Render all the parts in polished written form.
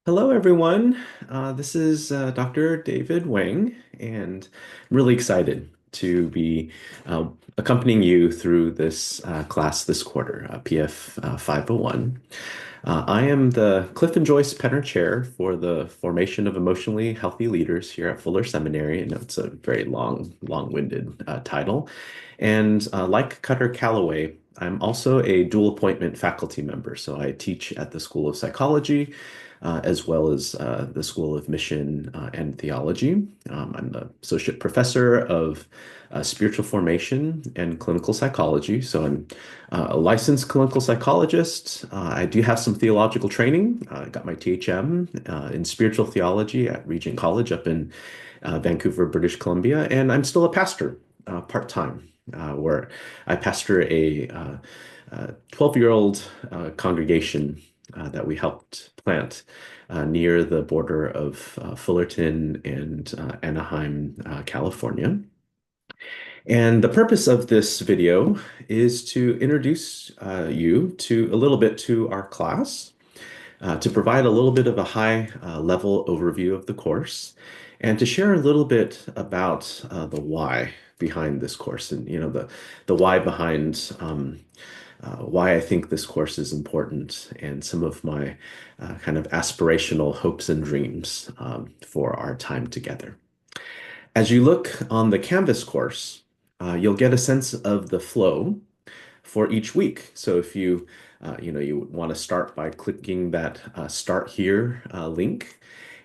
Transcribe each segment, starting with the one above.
Hello, everyone. This is Dr. David Wang, and I'm really excited to be accompanying you through this class this quarter, PF 501. I am the Cliff and Joyce Penner Chair for the Formation of Emotionally Healthy Leaders here at Fuller Seminary. I know it's a very long-winded title. And like Cutter Calloway, I'm also a dual appointment faculty member. So I teach at the School of Psychology as well as the School of Mission and Theology. I'm the associate professor of spiritual formation and clinical psychology. So I'm a licensed clinical psychologist. I do have some theological training. I got my THM in spiritual theology at Regent College up in Vancouver, British Columbia, and I'm still a pastor part-time, where I pastor a 12-year-old congregation that we helped plant near the border of Fullerton and Anaheim, California. And the purpose of this video is to introduce you to a little bit to our class, to provide a little bit of a high level overview of the course, and to share a little bit about the why behind this course and the why behind why I think this course is important and some of my kind of aspirational hopes and dreams for our time together. As you look on the Canvas course, you'll get a sense of the flow for each week. So if you want to start by clicking that Start Here link.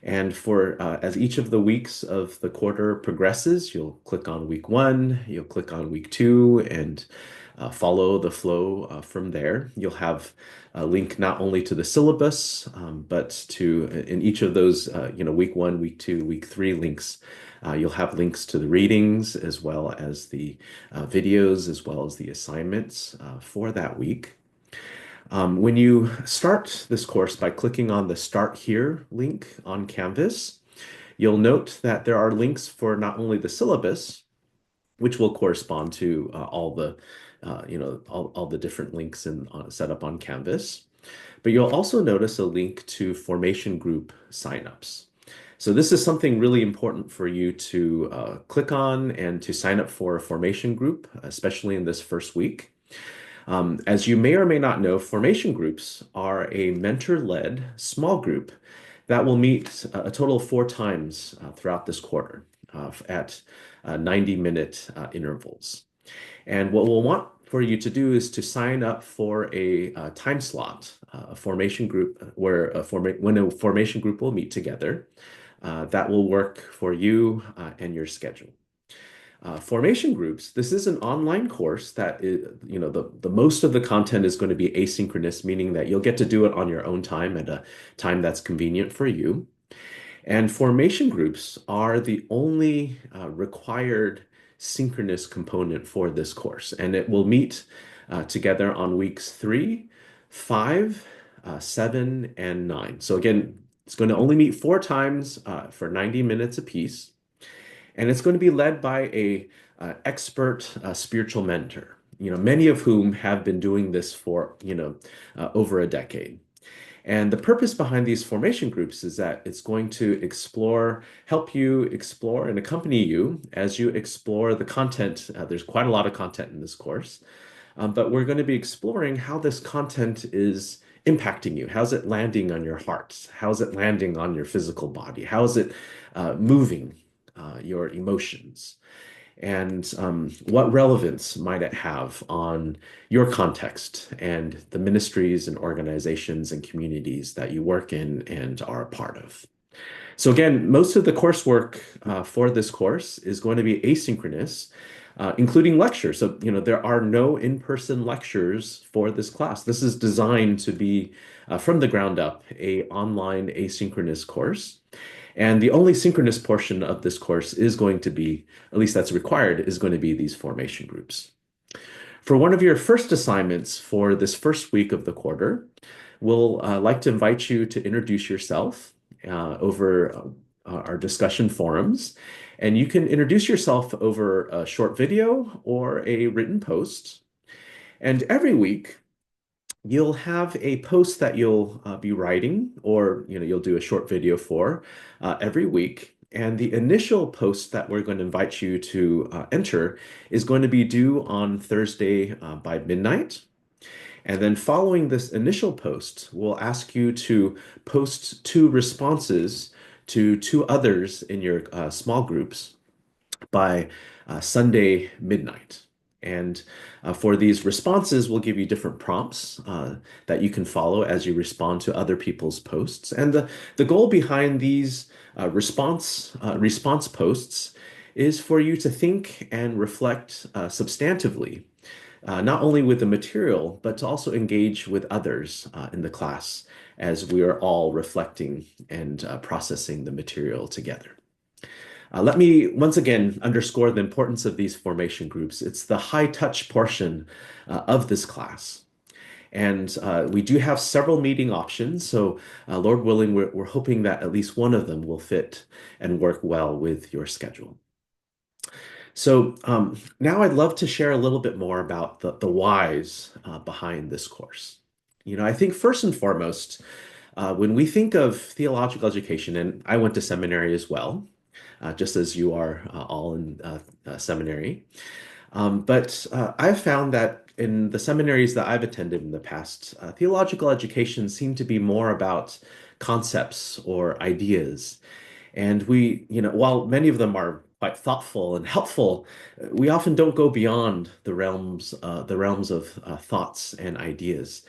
And for as each of the weeks of the quarter progresses, you'll click on week one, you'll click on week two, and follow the flow from there. You'll have a link not only to the syllabus, but to in each of those, week one, week two, week three links. You'll have links to the readings as well as the videos, as well as the assignments for that week. When you start this course by clicking on the Start Here link on Canvas, you'll note that there are links for not only the syllabus, which will correspond to all the different links set up on Canvas. But you'll also notice a link to formation group signups. So this is something really important for you to click on and to sign up for a formation group, especially in this first week. As you may or may not know, formation groups are a mentor-led small group that will meet a total of 4 times throughout this quarter at 90-minute intervals. And what we'll want for you to do is to sign up for a time slot, a formation group where when a formation group will meet together. That will work for you and your schedule. Formation groups, this is an online course that is, the most of the content is going to be asynchronous, meaning that you'll get to do it on your own time at a time that's convenient for you. And formation groups are the only required synchronous component for this course. And it will meet together on weeks 3, 5, 7, and 9. So again, it's going to only meet 4 times for 90 minutes apiece. And it's going to be led by a expert spiritual mentor, many of whom have been doing this for, over a decade. And the purpose behind these formation groups is that it's going to help you explore and accompany you as you explore the content. There's quite a lot of content in this course, but we're going to be exploring how this content is impacting you. How's it landing on your heart? How's it landing on your physical body? How is it moving your emotions? And what relevance might it have on your context and the ministries and organizations and communities that you work in and are a part of? So again, most of the coursework for this course is going to be asynchronous, including lectures. So, there are no in-person lectures for this class. This is designed to be, from the ground up, a online asynchronous course. And the only synchronous portion of this course is going to be, at least that's required, is going to be these formation groups. For one of your first assignments for this first week of the quarter, we'll like to invite you to introduce yourself over our discussion forums. And you can introduce yourself over a short video or a written post. And every week, you'll have a post that you'll be writing, or you'll do a short video for every week. And the initial post that we're going to invite you to enter is going to be due on Thursday by midnight. And then following this initial post, we'll ask you to post two responses to two others in your small groups by Sunday midnight. And for these responses, we'll give you different prompts that you can follow as you respond to other people's posts. And the goal behind these response posts is for you to think and reflect substantively, not only with the material, but to also engage with others in the class as we are all reflecting and processing the material together. Let me once again underscore the importance of these formation groups. It's the high touch portion of this class. And we do have several meeting options. So, Lord willing, we're hoping that at least one of them will fit and work well with your schedule. So, now I'd love to share a little bit more about the whys behind this course. I think first and foremost, when we think of theological education, and I went to seminary as well, just as you are all in seminary. But I've found that in the seminaries that I've attended in the past, theological education seemed to be more about concepts or ideas. And while many of them are quite thoughtful and helpful, we often don't go beyond the realms of thoughts and ideas.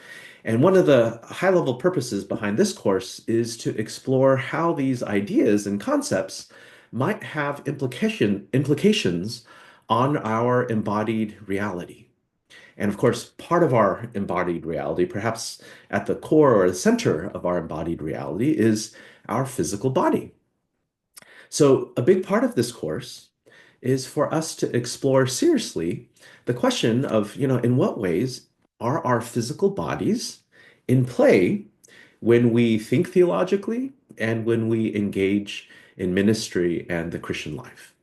And one of the high-level purposes behind this course is to explore how these ideas and concepts might have implications on our embodied reality. And of course, part of our embodied reality, perhaps at the core or the center of our embodied reality, is our physical body. So, a big part of this course is for us to explore seriously the question of, in what ways are our physical bodies in play when we think theologically and when we engage in ministry and the Christian life.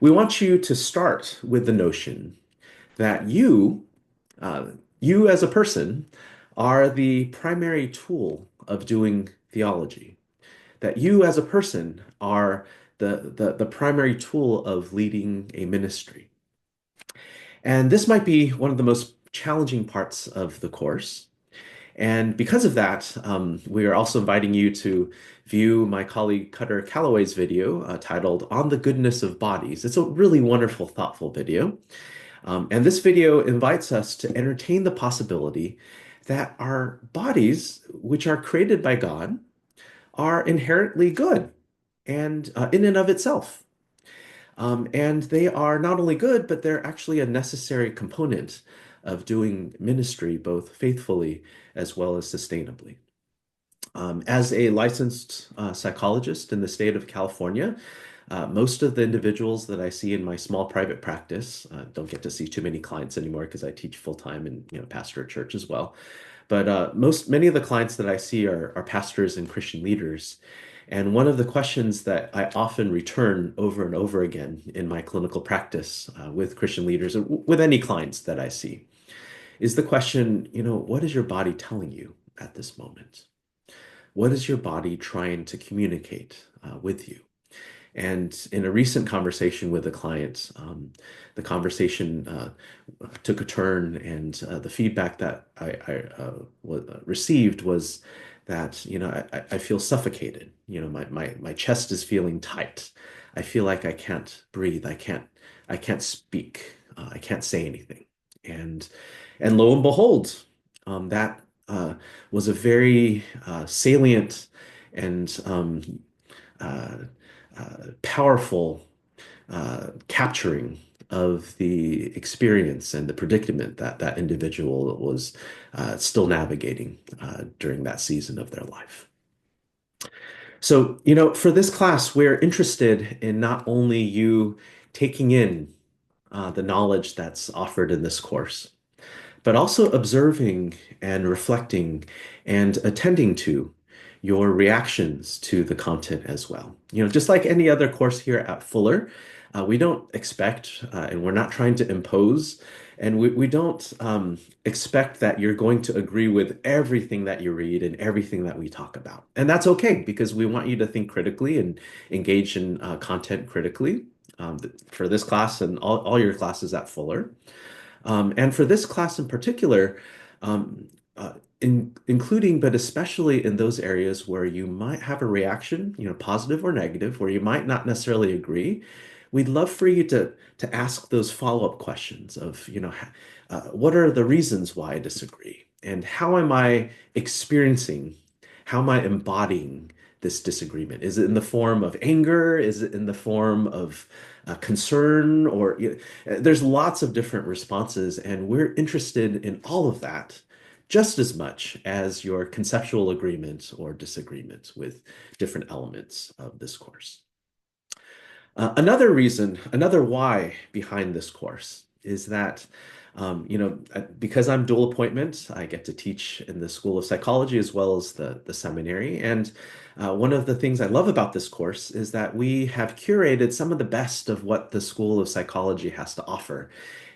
We want you to start with the notion that uh, you as a person, are the primary tool of doing theology. That you as a person are the primary tool of leading a ministry. And this might be one of the most challenging parts of the course. And because of that, we are also inviting you to view my colleague Cutter Calloway's video titled On the Goodness of Bodies. It's a really wonderful, thoughtful video. And this video invites us to entertain the possibility that our bodies, which are created by God, are inherently good and in and of itself. And they are not only good, but they're actually a necessary component of doing ministry, both faithfully as well as sustainably. As a licensed psychologist in the state of California, most of the individuals that I see in my small private practice, don't get to see too many clients anymore because I teach full time and pastor a church as well. But many of the clients that I see are pastors and Christian leaders. And one of the questions that I often return over and over again in my clinical practice with Christian leaders, or with any clients that I see, is the question, what is your body telling you at this moment? What is your body trying to communicate with you? And in a recent conversation with a client, the conversation took a turn, and the feedback that I received was that, I feel suffocated. My chest is feeling tight. I feel like I can't breathe. I can't speak. I can't say anything. And lo and behold, that was a very salient and uh, powerful capturing of the experience and the predicament that that individual was still navigating during that season of their life. So, for this class, we're interested in not only you taking in the knowledge that's offered in this course, but also observing and reflecting and attending to your reactions to the content as well. Just like any other course here at Fuller, we don't expect, and we're not trying to impose And we don't expect that you're going to agree with everything that you read and everything that we talk about. And that's okay because we want you to think critically and engage in content critically for this class and all your classes at Fuller. And for this class in particular, um, including but especially in those areas where you might have a reaction, positive or negative, where you might not necessarily agree, we'd love for you to ask those follow-up questions of, what are the reasons why I disagree? And how am I experiencing, how am I embodying this disagreement? Is it in the form of anger? Is it in the form of concern? Or there's lots of different responses, and we're interested in all of that just as much as your conceptual agreement or disagreement with different elements of this course. Another reason, another why behind this course is that, because I'm dual appointment, I get to teach in the School of Psychology as well as the seminary. And one of the things I love about this course is that we have curated some of the best of what the School of Psychology has to offer.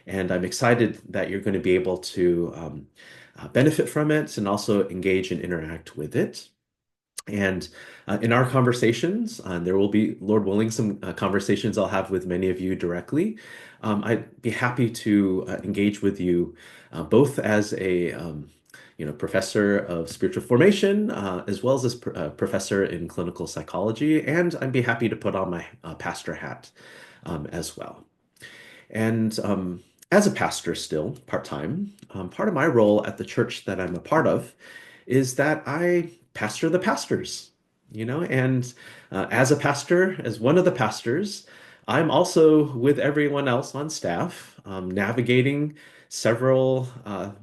And I'm excited that you're going to be able to benefit from it and also engage and interact with it. And in our conversations, there will be, Lord willing, some conversations I'll have with many of you directly. I'd be happy to engage with you both as a professor of spiritual formation, as well as professor in clinical psychology, and I'd be happy to put on my pastor hat as well. And as a pastor still, part-time, part of my role at the church that I'm a part of is that I pastor the pastors, and as a pastor, as one of the pastors, I'm also with everyone else on staff, navigating several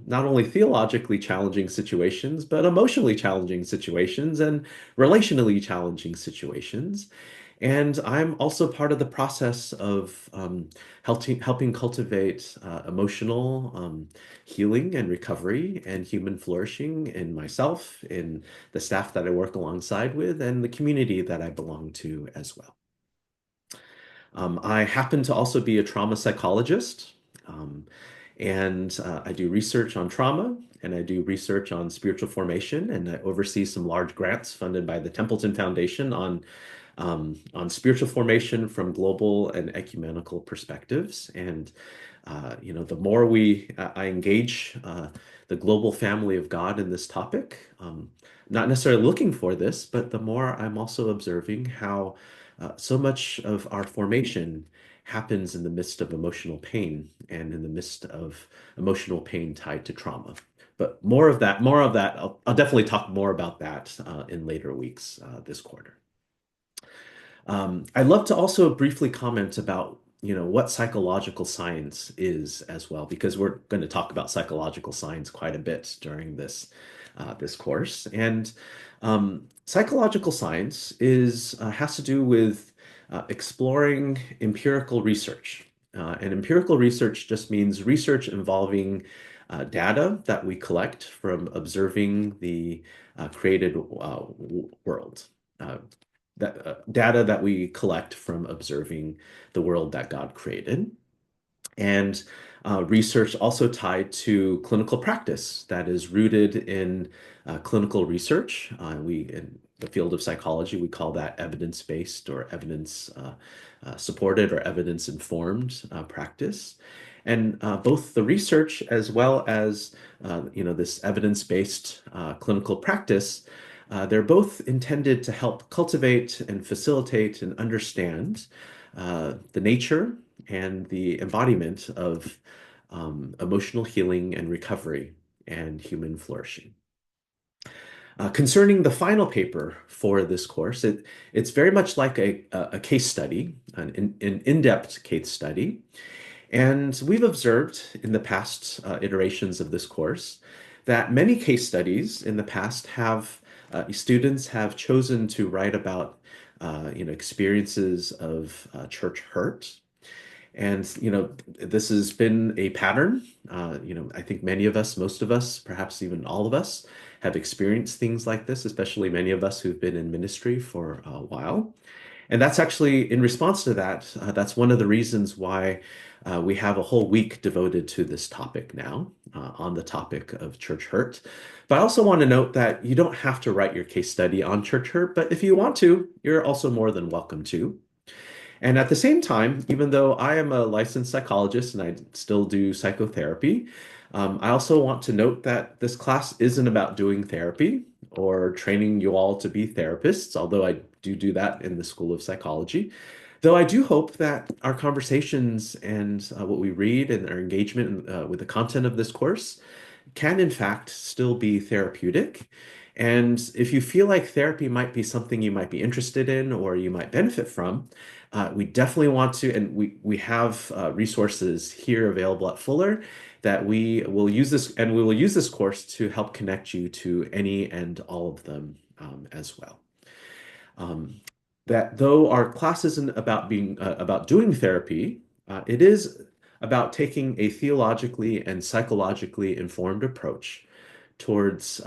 not only theologically challenging situations, but emotionally challenging situations and relationally challenging situations. And I'm also part of the process of helping cultivate emotional healing and recovery and human flourishing in myself, in the staff that I work alongside with, and the community that I belong to as well. I happen to also be a trauma psychologist, um, and I do research on trauma, and I do research on spiritual formation, and I oversee some large grants funded by the Templeton Foundation on spiritual formation from global and ecumenical perspectives. And the more I engage the global family of God in this topic, not necessarily looking for this, but the more I'm also observing how so much of our formation happens in the midst of emotional pain and in the midst of emotional pain tied to trauma. But more of that. I'll definitely talk more about that in later weeks this quarter. I'd love to also briefly comment about, what psychological science is as well, because we're going to talk about psychological science quite a bit during this course. And psychological science has to do with exploring empirical research. And empirical research just means research involving data that we collect from observing the created world. That data that we collect from observing the world that God created, and research also tied to clinical practice that is rooted in clinical research. In the field of psychology, we call that evidence-based or evidence supported or evidence-informed practice. And both the research as well as this evidence-based clinical practice, they're both intended to help cultivate and facilitate and understand the nature and the embodiment of emotional healing and recovery and human flourishing. Concerning the final paper for this course, it's very much like a case study, an in-depth case study. And we've observed in the past iterations of this course that many case studies in the past have students have chosen to write about experiences of church hurt. And this has been a pattern. I think many of us, most of us, perhaps even all of us, have experienced things like this, especially many of us who've been in ministry for a while. And that's actually in response to that. That's one of the reasons why We have a whole week devoted to this topic now, on the topic of church hurt. But I also want to note that you don't have to write your case study on church hurt, but if you want to, you're also more than welcome to. And at the same time, even though I am a licensed psychologist and I still do psychotherapy, I also want to note that this class isn't about doing therapy or training you all to be therapists, although I do that in the School of Psychology. Though I do hope that our conversations and what we read and our engagement with the content of this course can, in fact, still be therapeutic. And if you feel like therapy might be something you might be interested in or you might benefit from, we definitely want to, and we have resources here available at Fuller that we will use this, and we will use this course to help connect you to any and all of them as well. Um, that though our class isn't about being about doing therapy, it is about taking a theologically and psychologically informed approach towards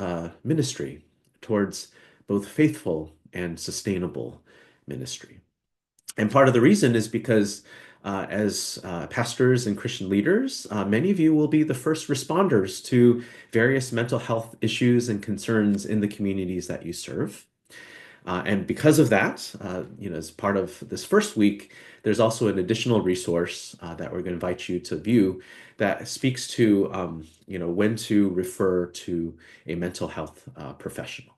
ministry, towards both faithful and sustainable ministry. And part of the reason is because as pastors and Christian leaders, many of you will be the first responders to various mental health issues and concerns in the communities that you serve. And because of that, as part of this first week, there's also an additional resource that we're going to invite you to view that speaks to, when to refer to a mental health professional.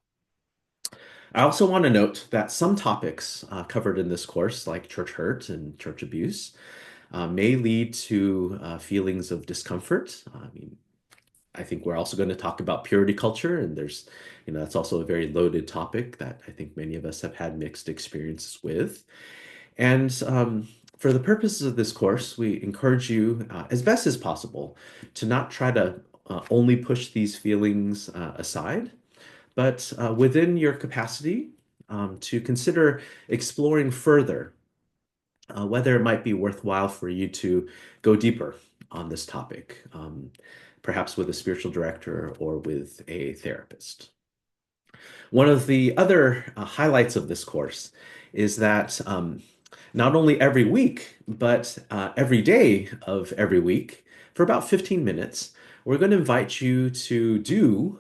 I also want to note that some topics covered in this course, like church hurt and church abuse, may lead to feelings of discomfort. I think we're also going to talk about purity culture, and that's also a very loaded topic that I think many of us have had mixed experiences with. And for the purposes of this course, we encourage you, as best as possible, to not try to only push these feelings aside, but within your capacity, to consider exploring further whether it might be worthwhile for you to go deeper on this topic, perhaps with a spiritual director or with a therapist. One of the other highlights of this course is that not only every week, but every day of every week, for about 15 minutes, we're going to invite you to do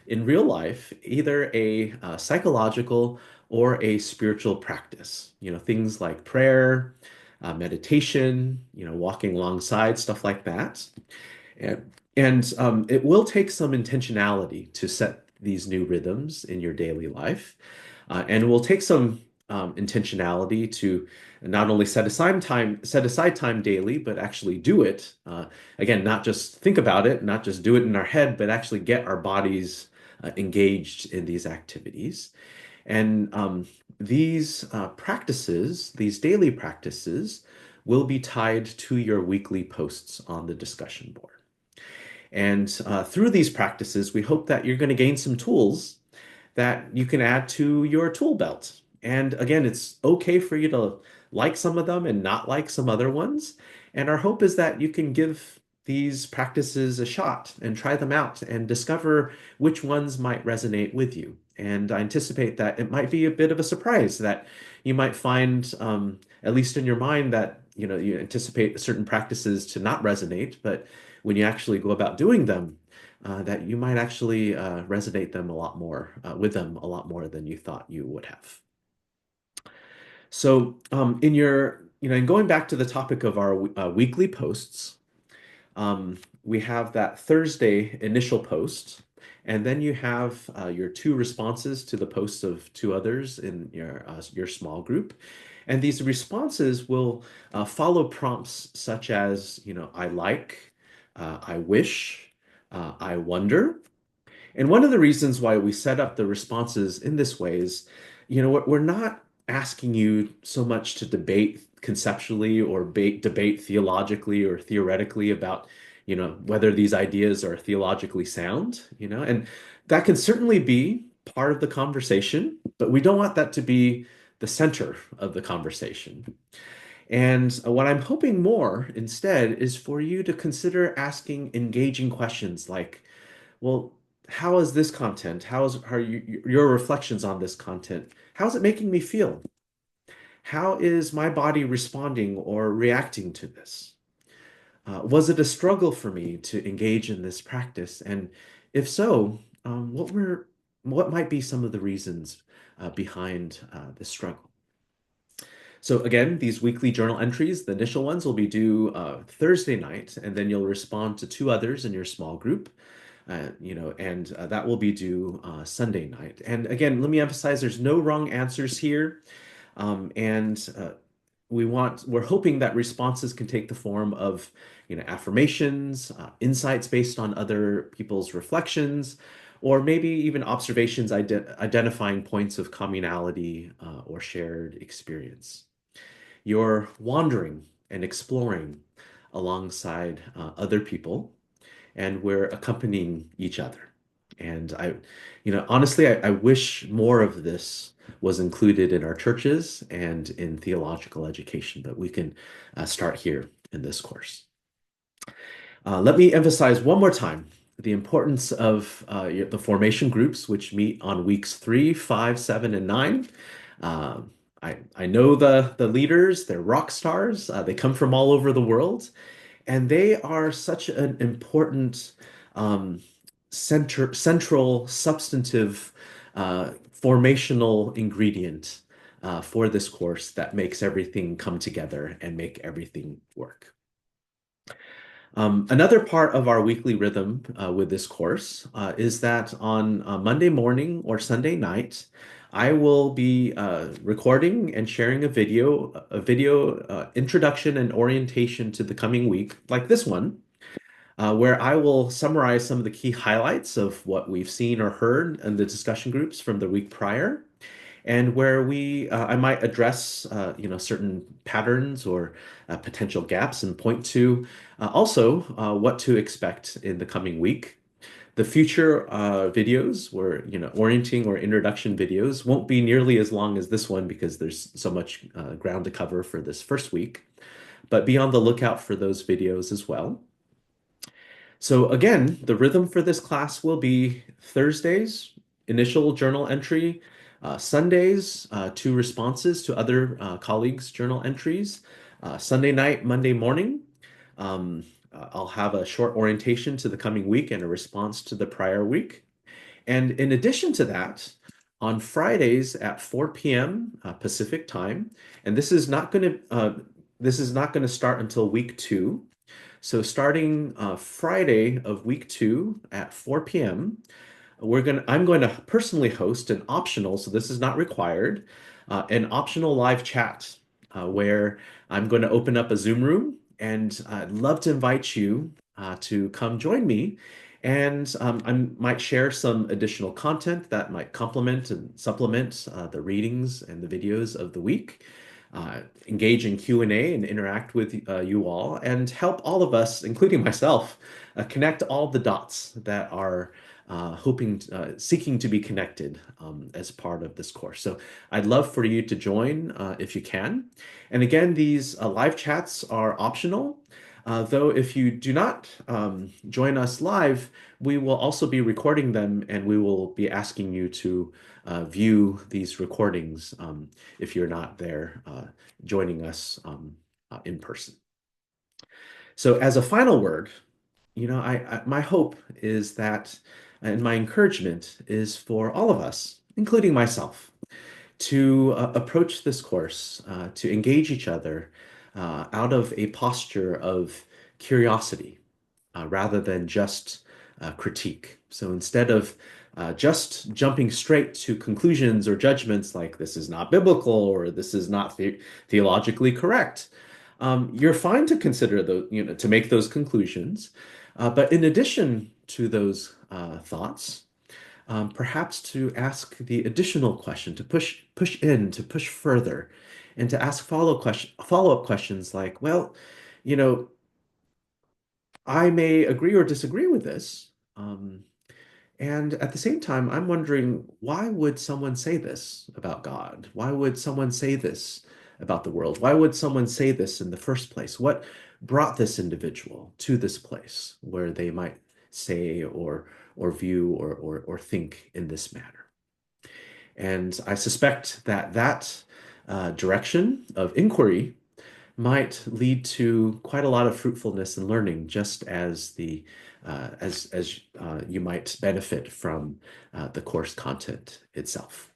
in real life either a psychological or a spiritual practice. Things like prayer, meditation, walking alongside, stuff like that. And it will take some intentionality to set these new rhythms in your daily life. And it will take some intentionality to not only set aside time daily, but actually do it. Again, not just think about it, not just do it in our head, but actually get our bodies engaged in these activities. And these practices, these daily practices, will be tied to your weekly posts on the discussion board. And through these practices, we hope that you're going to gain some tools that you can add to your tool belt. And again, it's okay for you to like some of them and not like some other ones. And our hope is that you can give these practices a shot and try them out and discover which ones might resonate with you. And I anticipate that it might be a bit of a surprise that you might find, at least in your mind, that you anticipate certain practices to not resonate, but when you actually go about doing them, that you might actually resonate them a lot more with them a lot more than you thought you would have. So, in going back to the topic of our weekly posts, we have that Thursday initial post, and then you have your two responses to the posts of two others in your small group. And these responses will follow prompts such as, I like, I wish, I wonder. And one of the reasons why we set up the responses in this way is, we're not asking you so much to debate conceptually or debate theologically or theoretically about, whether these ideas are theologically sound, and that can certainly be part of the conversation, but we don't want that to be the center of the conversation. And what I'm hoping more instead is for you to consider asking engaging questions like, well, how is this content? How are your reflections on this content? How's it making me feel? How is my body responding or reacting to this? Was it a struggle for me to engage in this practice? And if so, what might be some of the reasons behind the struggle? So again, these weekly journal entries, the initial ones will be due Thursday night, and then you'll respond to two others in your small group. And that will be due Sunday night. And again, let me emphasize, there's no wrong answers here. And we're hoping that responses can take the form of, affirmations, insights based on other people's reflections, or maybe even observations identifying points of communality or shared experience. You're wandering and exploring alongside other people, and we're accompanying each other. And honestly, I wish more of this was included in our churches and in theological education, but we can start here in this course. Let me emphasize one more time the importance of the formation groups, which meet on weeks 3, 5, 7, and 9. Uh, I know the leaders, they're rock stars. They come from all over the world, and they are such an important um, central substantive formational ingredient for this course that makes everything come together and make everything work. Another part of our weekly rhythm with this course is that on Monday morning or Sunday night, I will be recording and sharing a video introduction and orientation to the coming week, like this one, where I will summarize some of the key highlights of what we've seen or heard in the discussion groups from the week prior, and where I might address certain patterns or potential gaps and point to also what to expect in the coming week. The future videos, where orienting or introduction videos, won't be nearly as long as this one because there's so much ground to cover for this first week. But be on the lookout for those videos as well. So again, the rhythm for this class will be Thursdays, initial journal entry, Sundays, two responses to other colleagues' journal entries, Sunday night, Monday morning. Um, I'll have a short orientation to the coming week and a response to the prior week. And in addition to that, on Fridays at 4 p.m. Pacific time, and this is not going to start until week 2. So starting Friday of week 2 at 4 p.m., I'm going to personally host an optional, so this is not required, an optional live chat where I'm going to open up a Zoom room, and I'd love to invite you to come join me. And I might share some additional content that might complement and supplement the readings and the videos of the week, engage in Q&A and interact with you all, and help all of us, including myself, connect all the dots that are seeking to be connected as part of this course. So I'd love for you to join if you can. And again, these live chats are optional. Though if you do not join us live, we will also be recording them, and we will be asking you to view these recordings if you're not there joining us in person. So as a final word, my hope is that, and my encouragement is for all of us, including myself, to approach this course, to engage each other out of a posture of curiosity rather than just critique. So instead of just jumping straight to conclusions or judgments like this is not biblical or this is not theologically correct, you're fine to consider to make those conclusions. But in addition to those thoughts, perhaps to ask the additional question, to push further, and to ask follow-up questions like, well, you know, I may agree or disagree with this. And at the same time, I'm wondering, why would someone say this about God? Why would someone say this about the world? Why would someone say this in the first place? What brought this individual to this place where they might say or view or think in this manner? And I suspect that direction of inquiry might lead to quite a lot of fruitfulness and learning, just as you might benefit from the course content itself.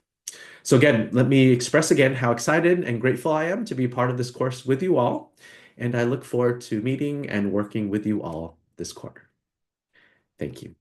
So again, let me express again how excited and grateful I am to be part of this course with you all, and I look forward to meeting and working with you all this quarter. Thank you.